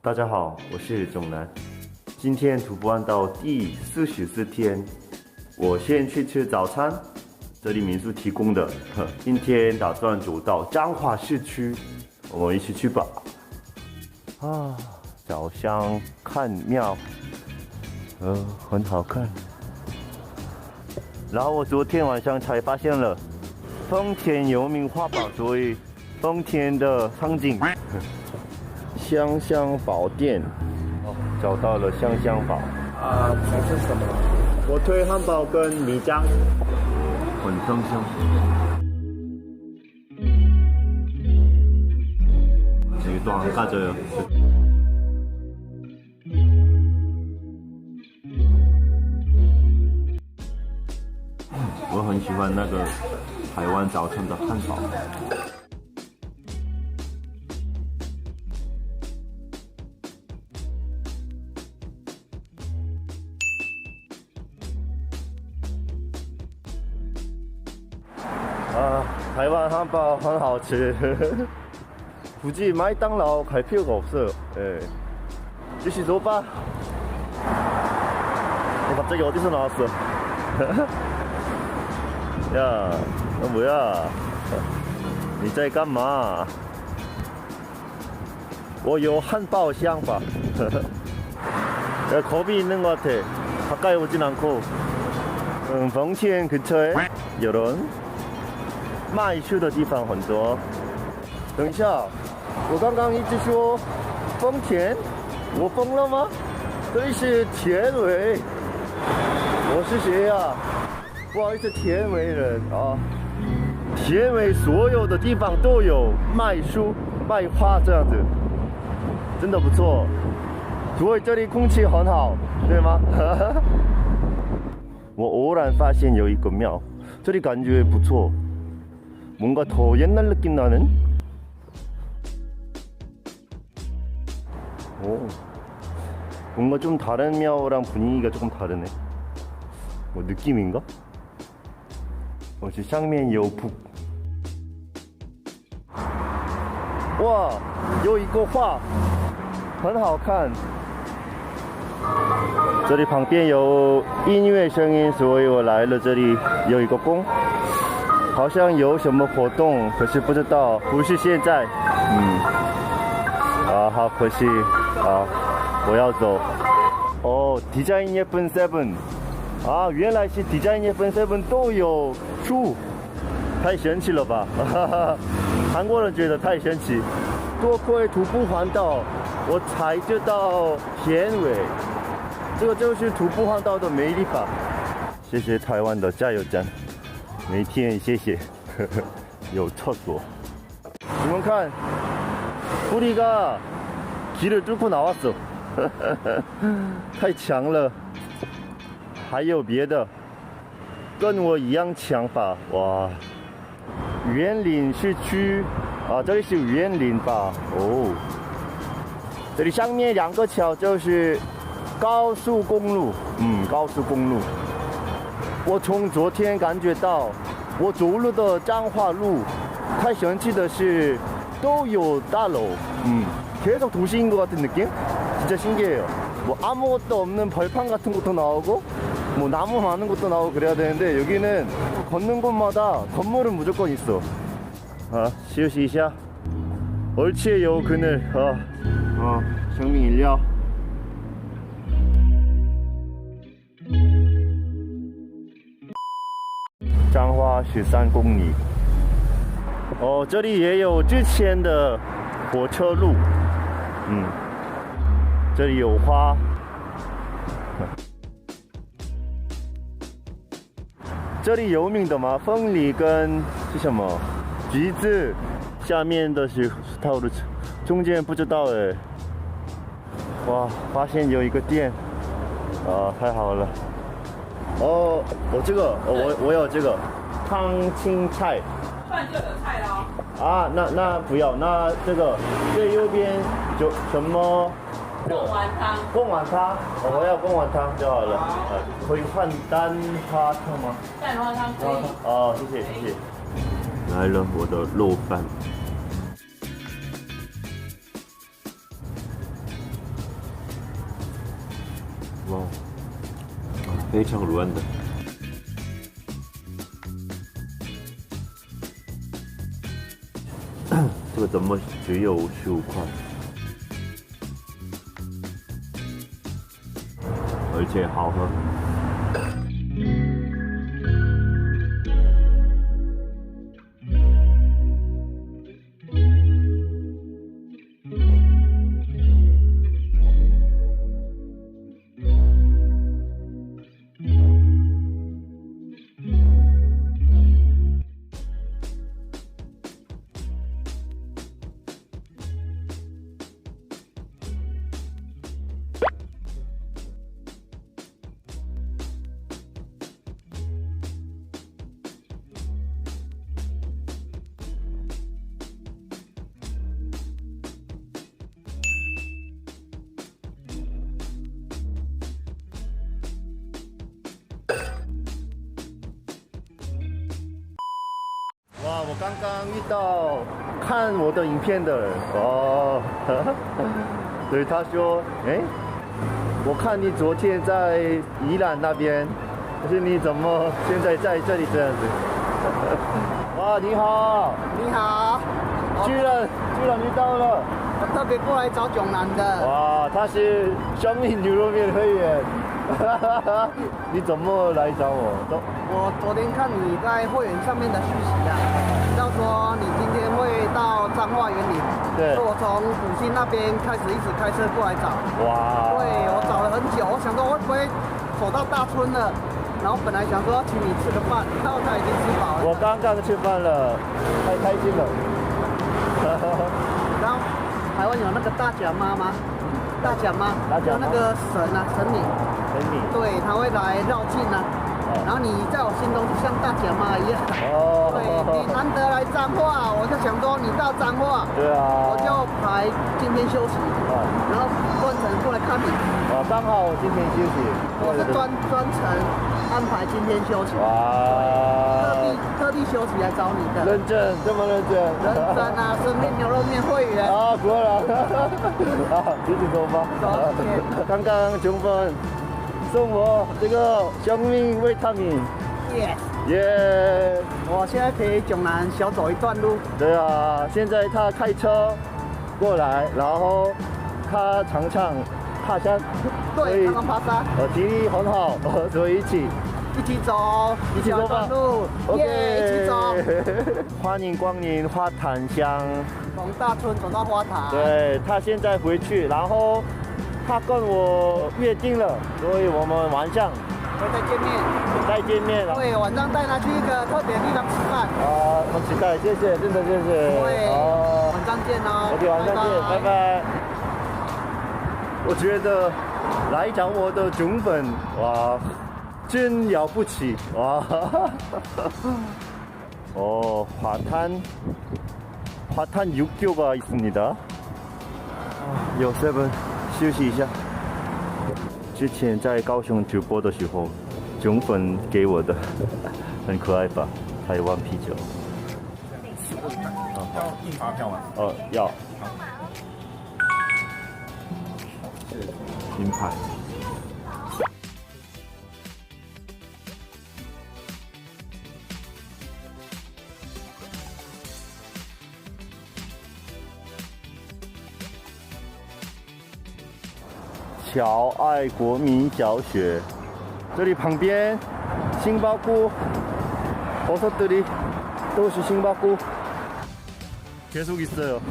大家好，我是钟南。今天徒步环岛第44天，我先去吃早餐，这里民宿提供的。今天打算走到彰化市区，我们一起去吧。早上看庙，很好看。然后我昨天晚上才发现了，丰田有名画舫，所以丰田的场景。香香堡店，找到了香香堡。想吃什么？我推汉堡跟米浆，很香香。这段가져요。我很喜欢那个台湾早餐的汉堡。台湾汉堡很好吃，굳이麦当劳갈 필요가 없어요. 예.继续走吧. 갑자기 어디서 나왔어? 야, 너 뭐야? 你在干嘛？我有汉堡想法. 겁이 있는 것 같아. 가까이 오진 않고. 봉티엔 근처에 이런 卖书的地方很多。等一下，我刚刚一直说丰田，我疯了吗？这里是田尾，我是谁呀？不好意思，田尾人啊。田尾所有的地方都有卖书、卖花这样子，真的不错。所以这里空气很好，对吗？我偶然发现有一个庙，这里感觉不错。 뭔가 더 옛날 느낌 나는? 오, 뭔가 좀 다른庙랑 분위기가 조금 다르네. 뭐 느낌인가? 지금 쌍면 여북. 와, 有一个画很好看。这里旁边有音乐声音，所以我来了这里。有一个宫。 好像有什么活动，可是不知道，不是现在。好可惜啊，我要走。디자인 예쁜 세븐。原来是디자인 예쁜 세븐都有书，太神奇了吧！韩国人觉得太神奇。多亏徒步环岛，我才知道田尾，这个就是徒步环岛的魅力吧。谢谢台湾的加油站。 每天谢谢，有厕所。你们看，狐狸가 길을 뚫고 나왔어. 太强了。还有别的，跟我一样强吧？哇，园林市区这里是园林吧？这里上面2个桥就是高速公路，高速公路。 我从昨天感觉到，我走路的彰化路，太神奇的是都有大楼，계속 도시인 것 같은 느낌? 진짜 신기해요. 뭐 아무것도 없는 벌판 같은 것도 나오고, 뭐 나무 많은 것도 나오고 그래야 되는데 여기는 걷는 곳마다 건물은 무조건 있어. 休息一下，而且有그늘，生命饮料。 彰化13公里。这里也有之前的火车路。这里有花。这里有名的吗？凤梨跟是什么？橘子。下面的是套路，中间不知道哎。哇，发现有一个店。太好了。 我这个，我有这个汤青菜，饭就有菜了哦。那不要，那这个最右边就什么？贡丸汤。贡丸汤，我要贡丸汤就好了。可以换蛋花汤吗？蛋花汤可以。谢谢。来了我的肉饭。猫，非常软的。这个怎么只有15块？而且好喝。哇，我刚刚遇到看我的影片的人哦，所以他说，哎，我看你昨天在宜兰那边，可是你怎么现在在这里这样子？哇，你好，你好，居然遇到了，我特别过来找囧男的。哇，他是生命牛肉面会员，你怎么来找我？我昨天看你在会员上面的讯息啊，要说你今天会到彰化园林，对所以我从古兴那边开始一直开车过来找。哇，对，我找了很久，我想说会不会走到大村了，然后本来想说要请你吃个饭，看到他已经吃饱了。我刚刚吃饭了，太开心了。然后台湾有那个大甲妈吗？大甲妈，大甲妈就那个神啊，神明，等你。对，他会来绕境啊。然后你在我心中就像大甲妈一样，哦，对你难得来彰化，我就想说你到彰化，对啊，我就排今天休息，然后专程过来看你。刚好今天休息，我是专程安排今天休息，哇，特地休息来找你的。认真，这么认真，认真啊，生命牛肉面会员。啊，果然，谢谢多吧。刚刚穷粉送我这个生命维他命，耶！耶！我现在陪囧男小走一段路。对啊，现在他开车过来，然后他常常爬山，对，常常爬山。体力很好，所以一起走，走吧。路，耶，一起走。欢迎光临花坛乡。从大村走到花坛。对，他现在回去，然后他跟我约定了，所以我们晚上会再见面。对，晚上带他去一个特别地方吃饭。很期待，谢谢，真的谢谢。对，晚上见哦。OK，晚上见，拜拜。我觉得来找我的囧粉，哇，真了不起，哇！화탄 육교가 있습니다. 요 세븐 休息一下。之前在高雄直播的时候，囧粉给我的，很可爱吧？台湾啤酒。要印发票吗？要。金牌。侨爱国民小学，这里旁边杏鲍菇，버섯들이都是杏鲍菇。계속 있어요.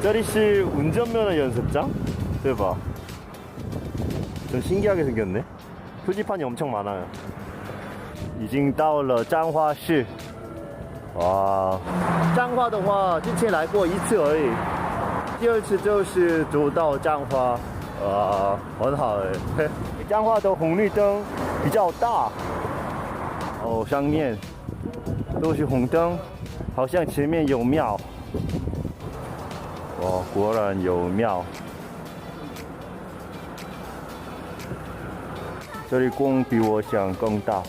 这里是운전면허 연습장? 대박. 좀 신기하게 생겼네. 표지판이 엄청 많아요. 已经到了彰化市。哇，彰化的话，之前来过一次而已。第二次就是走到彰化，很好哎。彰化的红绿灯比较大，上面都是红灯，好像前面有庙。哇，果然有庙。这里光比我想更大，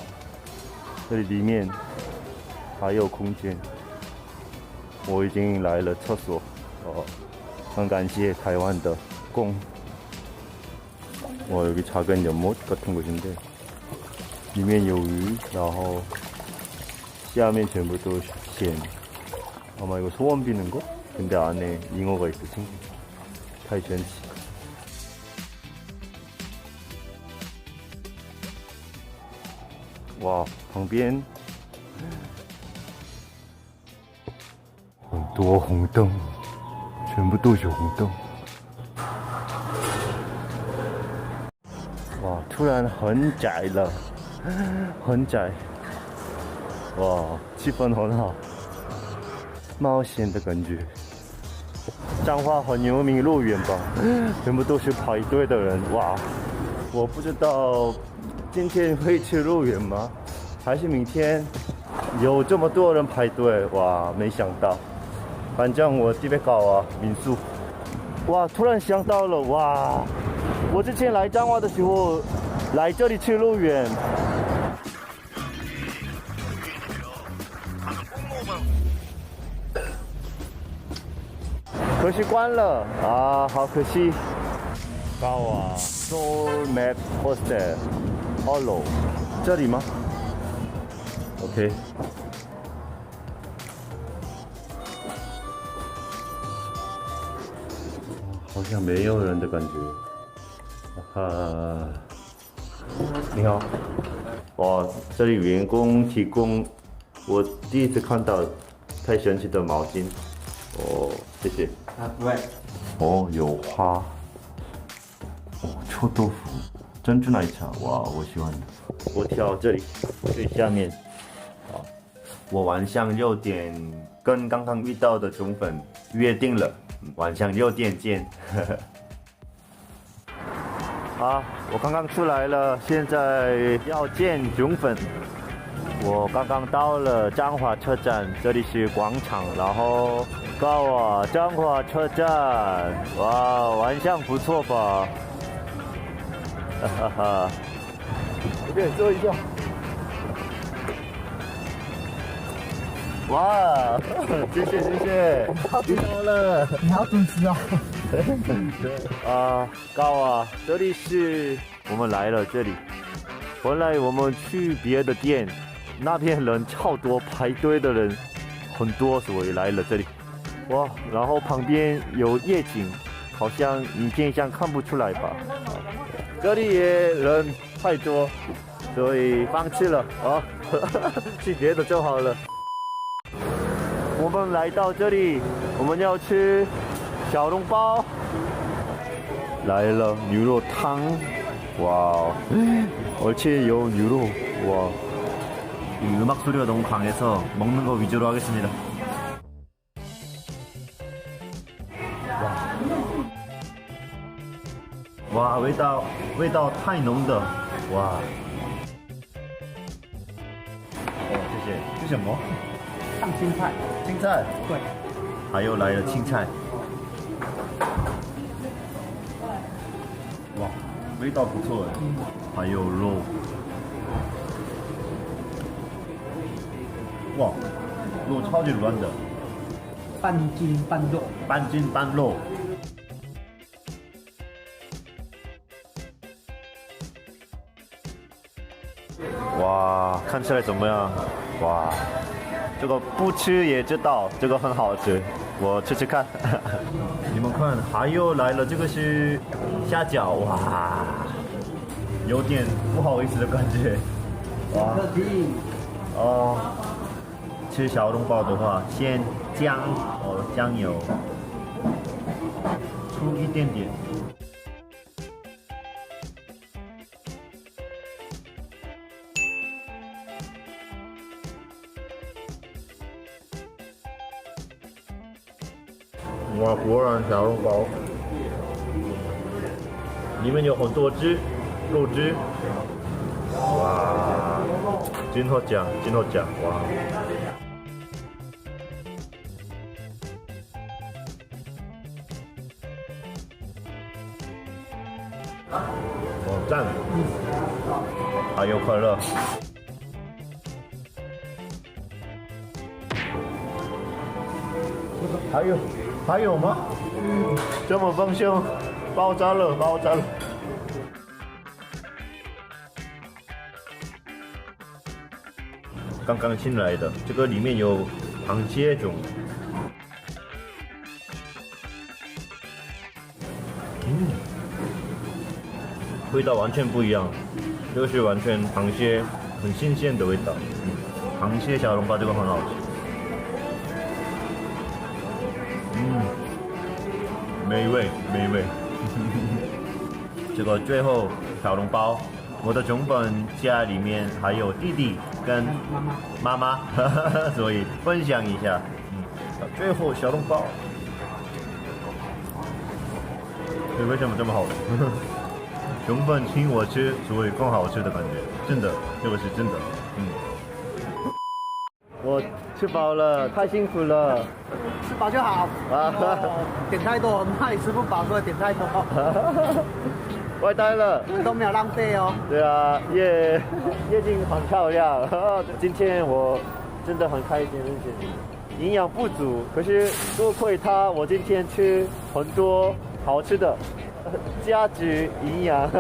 这里面还有空间。我已经来了厕所，很感谢台湾的供。와 여기 작은 연못 같은 곳인데 里面有鱼然后下面全部都是蚬 아마 이거 소원 비는 거? 근데 안에 잉어가 있어 친구 太神奇 와, 旁边很多红灯，全部都是红灯。哇，突然很窄了，很窄。哇，气氛很好，冒险的感觉。彰化很有名肉圆吧，全部都是排队的人。哇，我不知道。 今天会吃肉圆吗？还是明天有这么多人排队？哇，没想到。反正我特别高啊，民宿。哇，突然想到了，哇！我之前来彰化的时候，来这里吃肉圆。可惜关了啊，好可惜。高啊 ，Soul Map Hostel。 Hello， 这里吗 ？OK。好像没有人的感觉。你好。哇，这里员工提供我第一次看到太神奇的毛巾。哦，谢谢。啊，不会。哦，有花。哦，臭豆腐。 珍珠奶茶，哇，我喜欢。我挑这里，最下面。好，我晚上6点跟刚刚遇到的中粉约定了，晚上6点见。好，我刚刚出来了，现在要见中粉。我刚刚到了彰化车站，这里是广场，然后高啊，彰化车站，哇，晚上不错吧？ 哈哈，我给你坐一下。哇，谢谢谢谢，听到了。你好准时哦。啊，高啊，这里是我们来了这里。本来我们去别的店，那边人超多，排队的人很多，所以来了这里。哇，然后旁边有夜景，好像影片上看不出来吧。 这里也人太多，所以放弃了啊，去别的就好了。我们来到这里，我们要吃小笼包，来了牛肉汤，哇，而且有牛肉，와. 이 음악 소리가 너무 강해서 먹는 거 위주로 하겠습니다. 와, 味道太浓的，哇！哦，谢谢。是什么？烫青菜。青菜。对。还有来了青菜。哇，味道不错哎。还有肉。哇，肉超级软的。半筋半肉。半筋半肉。 哇，看起来怎么样？哇，这个不吃也知道，这个很好吃，我吃吃看。你们看，还有来了，这个是虾饺，哇，有点不好意思的感觉。哇，哦，吃小笼包的话，先姜酱油，出一点点。 哇，果然小笼包，里面有很多汁，肉汁，哇，真好吃，真好吃，哇！哦，赞！还有可乐。 还有吗？这么丰盛，爆炸了，爆炸了！刚刚新来的，这个里面有螃蟹种。味道完全不一样，这个是完全螃蟹很新鲜的味道。螃蟹小笼包这个很好吃。美味美味。这个最后小笼包，我的中本家里面还有弟弟跟妈妈，所以分享一下。最后小笼包，为什么这么好吃？中本请我吃，所以更好吃的感觉，真的，这个是真的。我吃饱了，太幸福了。吃饱就好啊点太多，我怕你吃不饱，所以点太多。外带了，都没有浪费哦。对啊，夜景很漂亮。今天我真的很开心，营养不足，可是多亏他，我今天吃很多好吃的，价值营养。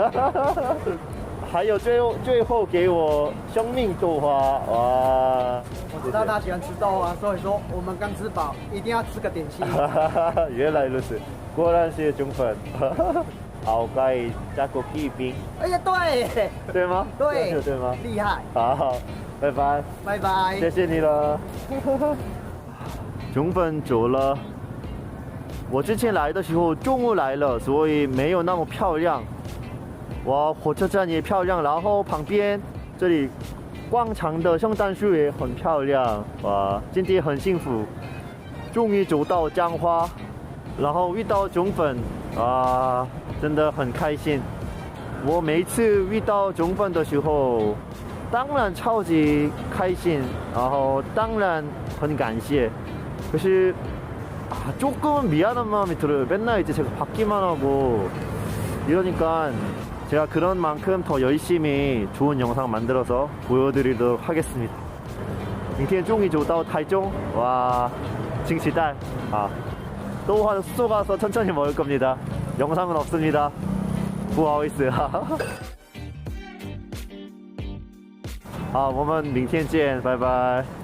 还有最后给我生命豆花，哇！我知道他喜欢吃豆花，所以说我们刚吃饱，一定要吃个点心。原来如此，果然是中粉。好盖加个一冰。哎呀，对，对吗？对，对吗？厉害。好，拜拜，拜拜，谢谢你了。中粉走了，我之前来的时候中午来了，所以没有那么漂亮。哇，火车站也漂亮，然后旁边这里广场的圣诞树也很漂亮。哇，今天很幸福，终于走到彰化，然后遇到中粉啊，真的很开心。我每一次遇到中粉的时候，当然超级开心，然后当然很感谢。可是조금은 미안한 마음이 들어요. 맨날 이제 제가 받기만 하고 이러니까 제가 그런 만큼 더 열심히 좋은 영상 만들어서 보여드리도록 하겠습니다. 明天终于走到台中，와 칭치달 또 숙소 가서 천천히 먹을 겁니다. 영상은 없습니다. 不好意思。好，我们明天见，拜拜。